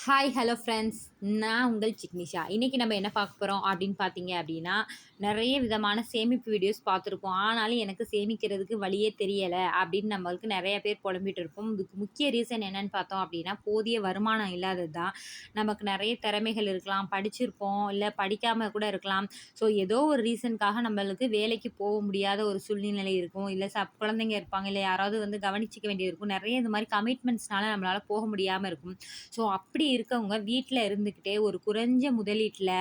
Hi hello friends. நான் உங்கள் சிக்னிஷா. இன்றைக்கி நம்ம என்ன பார்க்க போகிறோம் அப்படின்னு பார்த்தீங்க அப்படின்னா, நிறைய விதமான சேமிப்பு வீடியோஸ் பார்த்துருப்போம். ஆனாலும் எனக்கு சேமிக்கிறதுக்கு வழியே தெரியலை அப்படின்னு நம்மளுக்கு நிறைய பேர் புலம்பிட்டு இருப்போம். இதுக்கு முக்கிய ரீசன் என்னன்னு பார்த்தோம் அப்படின்னா, போதிய வருமானம் இல்லாதது தான். நமக்கு நிறைய திறமைகள் இருக்கலாம், படிச்சிருப்போம், இல்லை படிக்காமல் கூட இருக்கலாம். ஸோ ஏதோ ஒரு ரீசனுக்காக நம்மளுக்கு வேலைக்கு போக முடியாத ஒரு சூழ்நிலை இருக்கும். இல்லை குழந்தைங்க இருப்பாங்க, இல்லை யாராவது வந்து கவனிச்சிக்க வேண்டியது இருக்கும். நிறைய இந்த மாதிரி கமிட்மெண்ட்ஸ்னால நம்மளால் போக முடியாமல் இருக்கும். ஸோ அப்படி இருக்கவங்க வீட்ல இருந்துக்கிட்டே ஒரு குறைஞ்ச முதலீட்ல,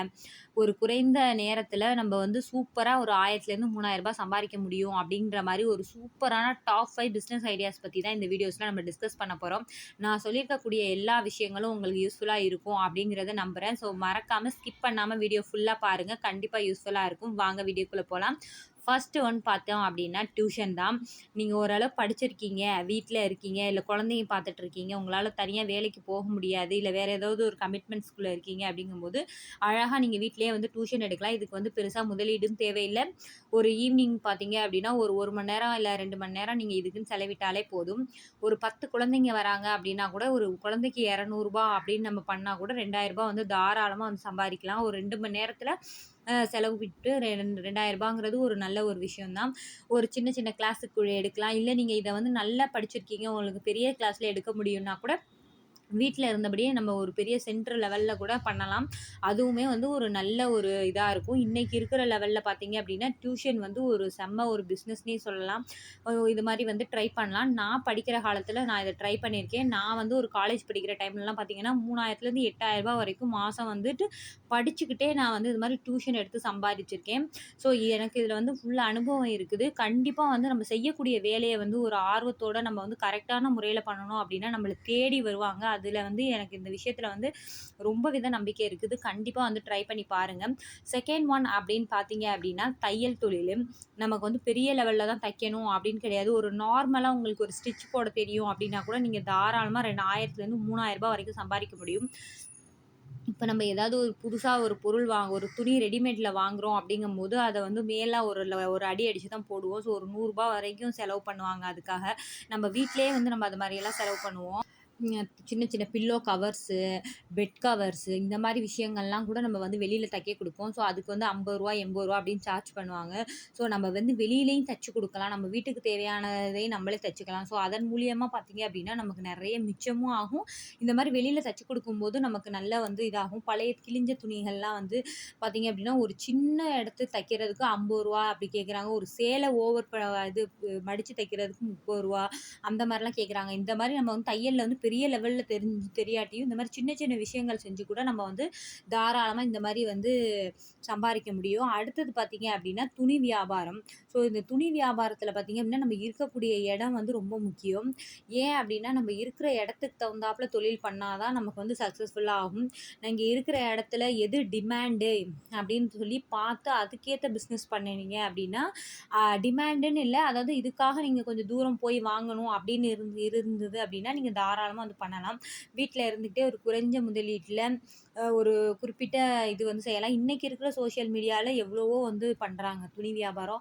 ஒரு குறைந்த நேரத்தில நம்ம வந்து சூப்பரா ஒரு ரூ. 1000லேருந்து ரூ. 3000 சம்பாரிக்க முடியும் அப்படின்ற மாரி ஒரு சூப்பரான டாப் 5 பிசினஸ் ஐடியாஸ் பத்தி தான் இந்த வீடியோஸ்ல நம்ம டிஸ்கஸ் பண்ண போறோம். நான் சொல்லியிருக்கக்கூடிய எல்லா விஷயங்களும் உங்களுக்கு யூஸ்ஃபுல்லா இருக்கும் அப்படிங்கிறத நம்புறேன். ஸோ மறக்காம ஸ்கிப் பண்ணாம வீடியோ ஃபுல்லா பாருங்க. கண்டிப்பா யூஸ்ஃபுல்லா இருக்கும். வாங்க வீடியோக்குள்ள போலாம். ஃபர்ஸ்ட் ஒன் பார்த்தோம் அப்படின்னா டியூஷன் தான். நீங்க ஓரளவு படிச்சிருக்கீங்க, வீட்ல இருக்கீங்க, இல்ல குழந்தைங்க பார்த்துட்டு இருக்கீங்க, உங்களால தனியா வேலைக்கு போக முடியாது, இல்ல வேற ஏதாவது ஒரு கமிட்மெண்ட்ஸ்குள்ள இருக்கீங்க அப்படிங்கும்போது, அழகா நீங்க வீட்லயே வந்து டியூஷன் எடுக்கலாம். இதுக்கு வந்து பெருசா முதலீடும் தேவையில்ல. ஒரு ஈவினிங் பார்த்தீங்க அப்படின்னா, ஒரு 1 மணி நேரம் இல்ல 2 மணி நேரம் நீங்க இதுக்குன்னு செலவிட்டாலே போதும். ஒரு 10 குழந்தைங்க வராங்க அப்படின்னா கூட, ஒரு குழந்தைக்கு ரூ. 200 அப்படின்னு நம்ம பண்ணா கூட ரூ. 2000 வந்து தாராளமா வந்து சம்பாரிக்கலாம். ஒரு 2 மணி நேரத்துல செலவு விட்டு ரூ. 2000ங்கிறது ஒரு நல்ல ஒரு விஷயம் தான். ஒரு சின்ன சின்ன கிளாஸுக்கு எடுக்கலாம். இல்ல நீங்க இத வந்து நல்லா படிச்சிருக்கீங்க, உங்களுக்கு பெரிய கிளாஸ்ல எடுக்க முடியும்னா கூட வீட்ல இருந்தபடியே நம்ம ஒரு பெரிய சென்டர் லெவல்ல கூட பண்ணலாம். அதுவுமே வந்து ஒரு நல்ல ஒரு இதா இருக்கும். இன்னைக்கு இருக்கிற லெவல்ல பார்த்தீங்க அப்படின்னா, டியூஷன் வந்து ஒரு செம்ம ஒரு பிசினஸ்ன்னே சொல்லலாம். இது மாரி வந்து ட்ரை பண்ணலாம். நான் படிக்கிற காலத்தில நான் இத ட்ரை பண்ணியிருக்கேன். நான் வந்து ஒரு காலேஜ் படிக்கிற டைம்லலாம் பார்த்தீங்கன்னா, ரூ. 3000லேருந்து ரூ. 8000 வரைக்கும் மாசம் வந்துட்டு படிச்சுக்கிட்டே நான் வந்து இது மாரி டியூஷன் எடுத்து சம்பாதிச்சிருக்கேன். ஸோ எனக்கு இதில வந்து ஃபுல் அனுபவம் இருக்குது. கண்டிப்பா வந்து நம்ம செய்யக்கூடிய வேலைய வந்து ஒரு ஆர்வத்தோட நம்ம வந்து கரெக்ட்டான முறையில பண்ணணும் அப்படின்னா, நம்மள தேடி வருவாங்க. அதில வந்து எனக்கு இந்த விஷயத்தில வந்து ரொம்ப வித நம்பிக்கை இருக்குது. கண்டிப்பா வந்து ட்ரை பண்ணி பாருங்க. செகண்ட் ஒன் அப்படின்னு பார்த்தீங்க அப்படின்னா, தையல் தொழிலு. நமக்கு வந்து பெரிய லெவல்ல தான் தைக்கணும் அப்படின்னு கிடையாது. ஒரு நார்மலா உங்களுக்கு ஒரு ஸ்டிச் போட தெரியும் அப்படின்னா கூட, நீங்க தாராளமா 2000லேருந்து ரூ. 3000 வரைக்கும் சம்பாரிக்க முடியும். இப்ப நம்ம ஏதாவது ஒரு புதுசா ஒரு பொருள் ஒரு துணி ரெடிமேட்ல வாங்குறோம் அப்படிங்கும்போது, அத வந்து மேலா ஒரு அடி அடிச்சு தான் போடுவோம். ஸோ ஒரு ரூ. 100 வரைக்கும் செலவு பண்ணுவாங்க அதுக்காக. நம்ம வீட்லயே வந்து நம்ம அது மாரியெல்லாம் செலவு பண்ணுவோம். சின்ன சின்ன பில்லோ கவர்ஸு, பெட் கவர்ஸு இந்த மாரி விஷயங்கள்லாம் கூட நம்ம வந்து வெளியில தைக்க குடுப்போம். ஸோ அதுக்கு வந்து ரூ. 50 ரூ. 80 அப்படின்னு சார்ஜ் பண்ணுவாங்க. ஸோ நம்ம வந்து வெளியிலயும் தச்சு குடுக்கலாம். நம்ம வீட்டுக்கு தேவையானதை நம்மளே தச்சுக்கலாம். ஸோ அதன் மூலியமா பார்த்தீங்க அப்படின்னா, நமக்கு நெறைய மிச்சமும் ஆகும். இந்த மாரி வெளியில தச்சு குடுக்கும்போது நமக்கு நல்லா வந்து இதாகும். பழைய கிழிஞ்ச துணிகள்லாம் வந்து பார்த்தீங்க அப்படின்னா, ஒரு சின்ன இடத்து தைக்கிறதுக்கு ரூ. 50 அப்படி கேட்குறாங்க. ஒரு சேலை ஓவர் இது மடிச்சு தைக்கிறதுக்கு ரூ. 30 அந்த மாரிலாம் கேட்குறாங்க. இந்த மாரி நம்ம வந்து தையல்ல வந்து பெரிய லெவல்ல தெரியாட்டியும், இந்த மாரி சின்ன சின்ன விஷயங்கள் செஞ்சு கூட நம்ம வந்து தாராளமா இந்த மாரி வந்து சம்பாரிக்க முடியும். அடுத்தது பார்த்தீங்க அப்படின்னா, துணி வியாபாரம். ஸோ இந்த துணி வியாபாரத்தில பார்த்தீங்க அப்படின்னா, நம்ம இருக்கக்கூடிய இடம் வந்து ரொம்ப முக்கியம். ஏன் அப்படின்னா, நம்ம இருக்கிற இடத்துக்கு தகுந்தாப்புல தொழில் பண்ணா தான் நமக்கு வந்து சக்சஸ்ஃபுல்லா ஆகும். நீங்க இருக்கிற இடத்துல எது டிமாண்டு அப்படின்னு சொல்லி பார்த்து அதுக்கேத்த பிசினஸ் பண்ணுனீங்க அப்படின்னா, டிமாண்டுன்னு இல்ல. அதாவது இதுக்காக நீங்க கொஞ்சம் தூரம் போய் வாங்கணும் அப்படின்னு இருந்தது அப்படின்னா, நீங்க தாராளமா வந்து பண்ணலாம். வீட்ல இருந்துகிட்டே ஒரு குறைஞ்ச முதலீட்ல ஒரு குறிப்பிட்ட இது வந்து செய்யலாம். இன்னைக்கு இருக்கிற சோசியல் மீடியால எவ்வளவோ வந்து பண்றாங்க. துணி வியாபாரம்.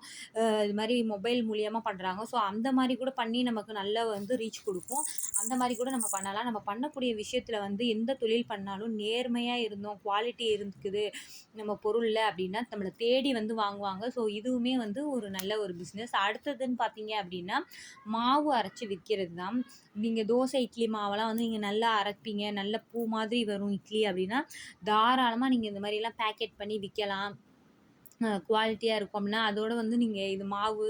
இது மாரி மொபைல் மூலியமா பண்றாங்க. ஸோ அந்த மாரி கூட பண்ணி நமக்கு நல்ல வந்து ரீச் குடுக்கும். அந்த மாரி கூட நம்ம பண்ணலாம். நம்ம பண்ணக்கூடிய விஷயத்துல வந்து எந்த தொழில் பண்ணாலும் நேர்மையா இருந்தோம், குவாலிட்டி இருக்குது நம்ம பொருள்ல அப்படின்னா, நம்மள தேடி வந்து வாங்குவாங்க. ஸோ இதுவுமே வந்து ஒரு நல்ல ஒரு பிசினஸ். அடுத்ததுன்னு பார்த்தீங்க அப்படின்னா, மாவு அரைச்சு விக்கிறது தான். நீங்க தோசை, இட்லி மாவெல்லாம் வந்து நீங்க நல்லா அரைப்பீங்க. நல்ல பூ மாதிரி வரும் இட்லி அப்படின்னா, தாராளமா நீங்க இந்த மாரிலாம் பேக்கெட் பண்ணி விக்கலாம். குவாலிட்டியா இருக்கும் அப்படின்னா, அதோட வந்து நீங்க இது மாவு,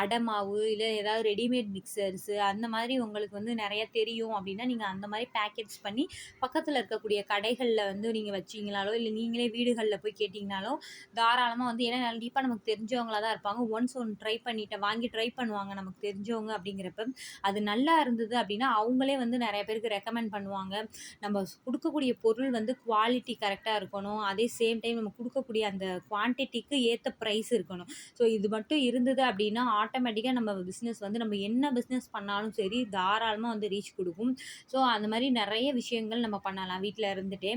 அடை மாவு, இல்ல ஏதாவது ரெடிமேட் மிக்சர்ஸு அந்த மாதிரி உங்களுக்கு வந்து நெறைய தெரியும் அப்படின்னா, நீங்க அந்த மாரி பேக்கெட்ஸ் பண்ணி பக்கத்துல இருக்கக்கூடிய கடைகள்ல வந்து நீங்க வச்சீங்கனாலோ, இல்ல நீங்களே வீடுகள்ல போய் கேட்டீங்கனாலோ, தாராளமா வந்து ஏன்னா கண்டிப்பா நமக்கு தெரிஞ்சவங்களா தான் இருப்பாங்க. ஒன்ஸ் ஒண்ணு ட்ரை பண்ணிட்டேன் வாங்கி ட்ரை பண்ணுவாங்க நமக்கு தெரிஞ்சவங்க அப்படிங்கிறப்ப. அது நல்லா இருந்தது அப்படின்னா, அவங்களே வந்து நெறைய பேருக்கு ரெக்கமெண்ட் பண்ணுவாங்க. நம்ம குடுக்கக்கூடிய பொருள் வந்து குவாலிட்டி கரெக்ட்டா இருக்கணும். அதே சேம் டைம் நம்ம குடுக்கக்கூடிய அந்த குவான்டிட்டி அதுக்கு ஏத்த பிரைஸ் இருக்கணும். ஸோ இது மட்டும் இருந்தது அப்படின்னா, ஆட்டோமேட்டிக்கா நம்ம பிசினஸ் வந்து நம்ம என்ன பிசினஸ் பண்ணாலும் சரி, தாராளமா வந்து ரீச் குடுக்கும். ஸோ அந்த மாரி நெறைய விஷயங்கள் நம்ம பண்ணலாம் வீட்ல இருந்துட்டே.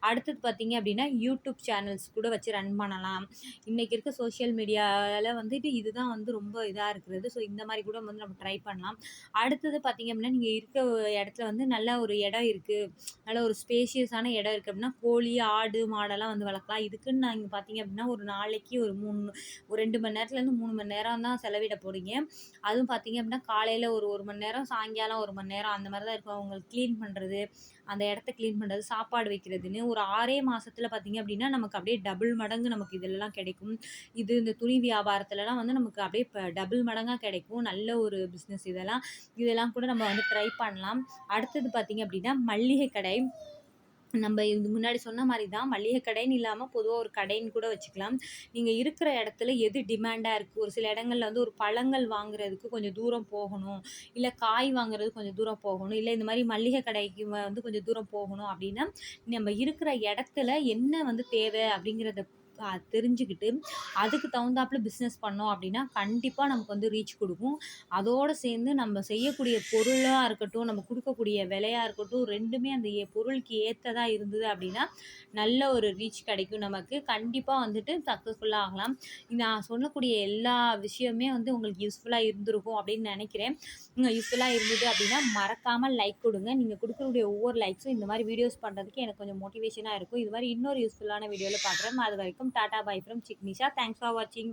அடுத்தது பார்த்தீங்க அப்படின்னா, யூடியூப் சேனல்ஸ் கூட வச்சு ரன் பண்ணலாம். இன்னைக்கு இருக்க சோசியல் மீடியால வந்துட்டு இதுதான் வந்து ரொம்ப இதா இருக்கிறது. ஸோ இந்த மாரி கூட வந்து நம்ம ட்ரை பண்ணலாம். அடுத்தது பார்த்தீங்க அப்படின்னா, நீங்க இருக்க இடத்துல வந்து நல்ல ஒரு இடம் இருக்கு. நல்ல ஒரு ஸ்பேஷியஸான இடம் இருக்கு அப்படின்னா, கோழி, ஆடு, மாடெல்லாம் வந்து வளர்க்கலாம். இதுக்குன்னு நீங்க பார்த்தீங்க அப்படின்னா, ஒரு நாளைக்கு ஒரு 2 மணி நேரத்துலேருந்து 3 மணி நேரம் தான் செலவிட போறீங்க. அதுவும் பார்த்தீங்க அப்படின்னா, காலையில ஒரு 1 மணி நேரம், சாயங்காலம் 1 மணி நேரம் அந்த மாரி தான் இருக்கும். அவங்களுக்கு கிளீன் பண்றது, அந்த இடத்த கிளீன் பண்றது, சாப்பாடு வைக்கிறதுன்னு ஒரு 6 மாசத்துல பார்த்தீங்க அப்படின்னா, நமக்கு அப்படியே டபுள் மடங்கு நமக்கு இதெல்லாம் கிடைக்கும். இந்த துணி வியாபாரத்துலலாம் வந்து நமக்கு அப்படியே டபுள் மடங்கா கிடைக்கும். நல்ல ஒரு பிசினஸ் இதெல்லாம். இதெல்லாம் கூட நம்ம வந்து ட்ரை பண்ணலாம். அடுத்தது பார்த்தீங்க அப்படின்னா, மல்லிகை கடை. நம்ம இது முன்னாடி சொன்ன மாரி தான் மளிகை கடைன்னு இல்லாம பொதுவா ஒரு கடைன்னு கூட வச்சுக்கலாம். நீங்க இருக்கிற இடத்துல எது டிமாண்டா இருக்கு. ஒரு சில இடங்கள்ல வந்து ஒரு பழங்கள் வாங்குறதுக்கு கொஞ்சம் தூரம் போகணும். இல்ல காய் வாங்குறதுக்கு கொஞ்சம் தூரம் போகணும். இல்ல இந்த மாரி மளிகை கடைக்கு வந்து கொஞ்சம் தூரம் போகணும் அப்டின்னா, நம்ம இருக்கிற இடத்துல என்ன வந்து தேவை அப்படிங்கிறத தெரிஞ்சுக்கிட்டு, அதுக்கு தகுந்தாப்புல பிசினஸ் பண்ணோம் அப்டின்னா, கண்டிப்பா நமக்கு வந்து ரீச் குடுக்கும். அதோட சேர்ந்து நம்ம செய்யக்கூடிய பொருளா இருக்கட்டும், நம்ம குடுக்கக்கூடிய விலையா இருக்கட்டும், 2மே அந்த பொருளுக்கு ஏத்ததா இருந்தது அப்படின்னா, நல்ல ஒரு ரீச் கிடைக்கும் நமக்கு. கண்டிப்பா வந்துட்டு சக்சஸ்ஃபுல்லா ஆகலாம். நான் சொல்லக்கூடிய எல்லா விஷயமுமே வந்து உங்களுக்கு யூஸ்ஃபுல்லா இருந்திருக்கும் அப்படின்னு நெனைக்கிறேன். யூஸ்ஃபுல்லா இருந்தது அப்படின்னா, மறக்காம லைக் குடுங்க. நீங்க குடுக்கக்கூடிய ஒவ்வொரு லைக்ஸும் இந்த மாரி வீடியோஸ் பண்றதுக்கு எனக்கு கொஞ்சம் மோட்டிவேஷனா இருக்கும். இது மாரி இன்னொரு யூஸ்ஃபுல்லான வீடியோல பார்க்குறேன். அதுவரைக்கும் tata bye from Signisha. Thanks for வாட்சிங்.